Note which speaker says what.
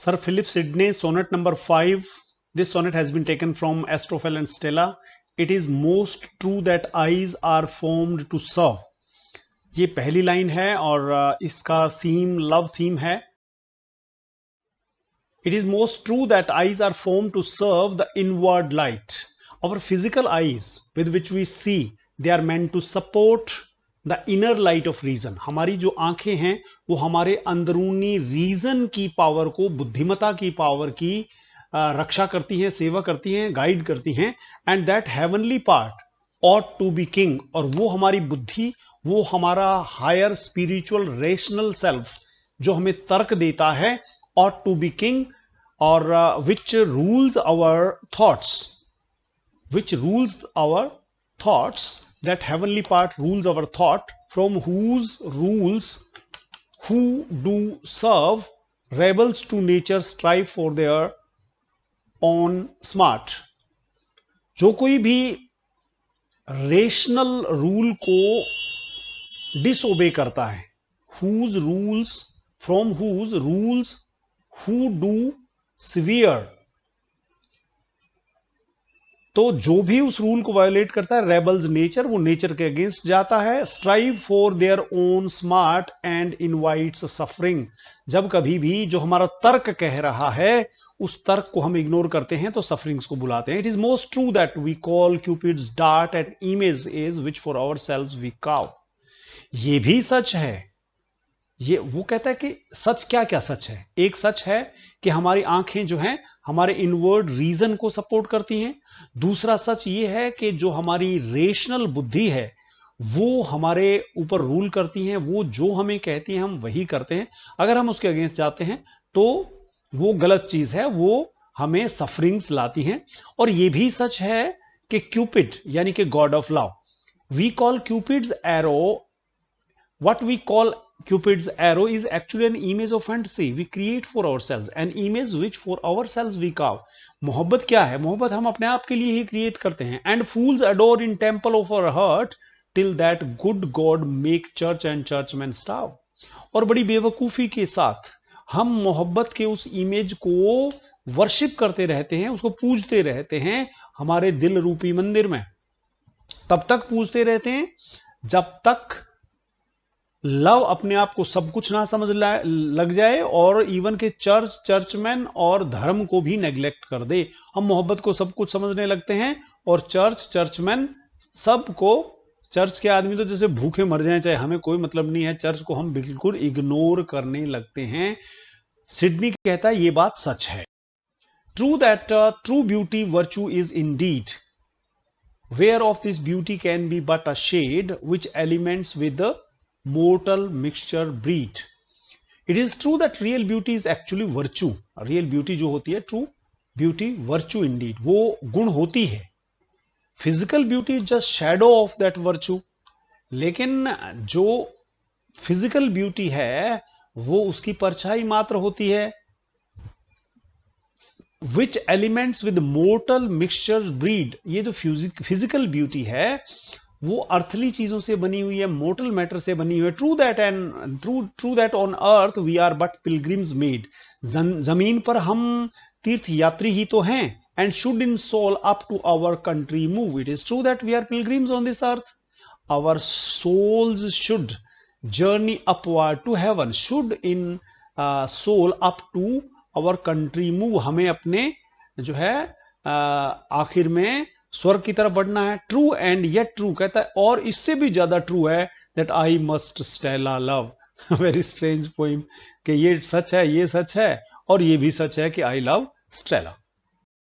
Speaker 1: Sir Philip Sidney, sonnet number 5. This sonnet has been taken from Astrophel and Stella. It is most true that eyes are formed to serve. ये पहली line है और इसका theme love theme है. It is most true that eyes are formed to serve the inward light. Our physical eyes with which we see, they are meant to support the inner light of reason. हमारी जो आंखें हैं वो हमारे अंदरूनी reason की power को, बुद्धिमता की पावर की रक्षा करती हैं, सेवा करती हैं, गाइड करती हैं. And that heavenly part ought to be king. और वो हमारी बुद्धि, वो हमारा हायर स्पिरिचुअल रेशनल सेल्फ जो हमें तर्क देता है, ऑट टू बी किंग, और which rules our thoughts, which rules our thoughts. That heavenly part rules our thought, from whose rules who do serve rebels to nature strive for their own smart. जो कोई भी rational rule को disobey करता है, whose rules, from whose rules who do sever, तो जो भी उस रूल को वायोलेट करता है, रेबल्स नेचर, वो नेचर के अगेंस्ट जाता है. Strive for their own smart and invites suffering. जब कभी भी जो हमारा तर्क कह रहा है उस तर्क को हम इग्नोर करते हैं तो सफरिंग्स को बुलाते हैं. It is most true that we call Cupid's dart and image is which for ourselves we carve. ये भी सच है. ये वो कहता है कि सच क्या क्या सच है. एक सच है कि हमारी आंखें जो हैं हमारे इनवर्ड रीजन को सपोर्ट करती हैं. दूसरा सच ये है कि जो हमारी रेशनल बुद्धि है वो हमारे ऊपर रूल करती हैं. वो जो हमें कहती हैं हम वही करते हैं. अगर हम उसके अगेंस्ट जाते हैं तो वो गलत चीज है, वो हमें सफरिंग्स लाती हैं. और ये भी सच है कि क्यूपिड यानी कि god of love, we call Cupid's arrow, what we call Cupid's arrow is actually an image of fantasy we create for ourselves, an image which for ourselves we carve. मोहब्बत क्या है? मोहब्बत हम अपने आप के लिए ही क्रिएट करते हैं. And fools adore in temple of our heart till that good God make church and churchmen starve. और बड़ी बेवकूफ़ी के साथ हम मोहब्बत के उस इमेज को वर्शिप करते रहते हैं, उसको पूजते रहते हैं हमारे दिल रूपी मंदिर में. तब तक पूजते रहते हैं जब तक लव अपने आप को सब कुछ ना समझ लग जाए और इवन के चर्चमैन और धर्म को भी नेग्लेक्ट कर दे. हम मोहब्बत को सब कुछ समझने लगते हैं और चर्चमैन सबको, चर्च के आदमी तो जैसे भूखे मर जाएं, चाहे हमें कोई मतलब नहीं है, चर्च को हम बिल्कुल इग्नोर करने लगते हैं. सिडनी कहता है ये बात सच है. True that true beauty virtue is indeed, where of this beauty can be but a shade which elements with mortal mixture breed. It is true that real beauty is actually virtue. Real beauty जो होती है, true beauty, virtue indeed, वो गुण होती है. Physical beauty is just shadow of that virtue. लेकिन जो physical beauty है वो उसकी परछाई मात्र होती है. Which elements with mortal mixture breed. ये जो physical beauty है वो अर्थली चीजों से बनी हुई है, मोर्टल मैटर से बनी हुई है. True that on earth we are but pilgrims made. जमीन पर हम तीर्थ यात्री ही तो हैं. And should in soul up to our country move. It is true that we are pilgrims on this earth. Our souls should journey upward to heaven. Should in soul up to our country move. हमें अपने जो है आखिर में स्वर्ग की तरफ बढ़ना है. ट्रू एंड येट ट्रू कहता है और इससे भी ज्यादा ट्रू है that I must Stella love. Very strange poem कि ये सच है, ये सच है और ये भी सच है कि आई लव स्टेला.